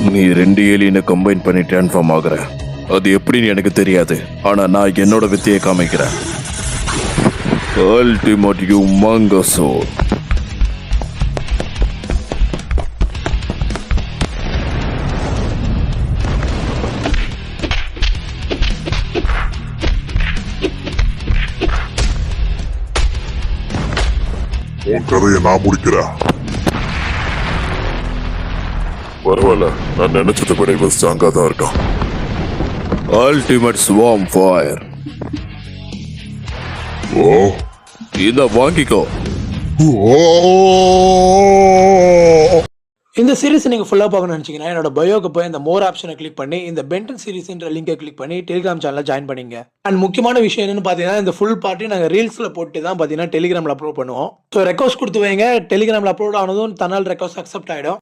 நீ 2 ஏலியனை கம்பைன் பண்ணி ட்ரான்ஸ்ஃபார்ம் ஆகுற. அது எப்படின்னு எனக்கு தெரியாது, ஆனா நான் என்னோட வித்தையை காமிக்கிறேன். அல்டிமேட் ஹியூமங்கஸோட். உன் கதையை நான் முடிக்கிறேன். பரவாயில்ல, நான் நினைச்சதை விட இவன் ஸ்ட்ராங்கா தான் இருக்கான். Ultimate swarm fire. ஓ இத வாங்கிக்கோ. ஓ இந்த சீரிஸ் நீங்கள் ஃபுல்லாக பார்க்கணும்னு நினச்சிங்கன்னா என்னோட பயோக்கு போய் இந்த மோர் ஆப்ஷனை கிளிக் பண்ணி இந்த பென்டன் சீரிஸ்ன்ற லிங்கை கிளிக் பண்ணி டெலிகிராம் சேனலில் ஜாயின் பண்ணிங்க. அண்ட் முக்கியமான விஷயம் என்னன்னு பார்த்தீங்கன்னா இந்த ஃபுல் பார்ட்டி நாங்கள் ரீல்ஸில் போட்டு தான் பார்த்தீங்கன்னா டெலிகிராமில் அப்லோட் பண்ணுவோம். ஸோ ரெக்வஸ்ட் கொடுத்து வைங்க, டெலிகிராமில் அப்லோட் ஆனதும் தன்னால் ரெக்வஸ்ட் அக்செப்ட் ஆகிடும்.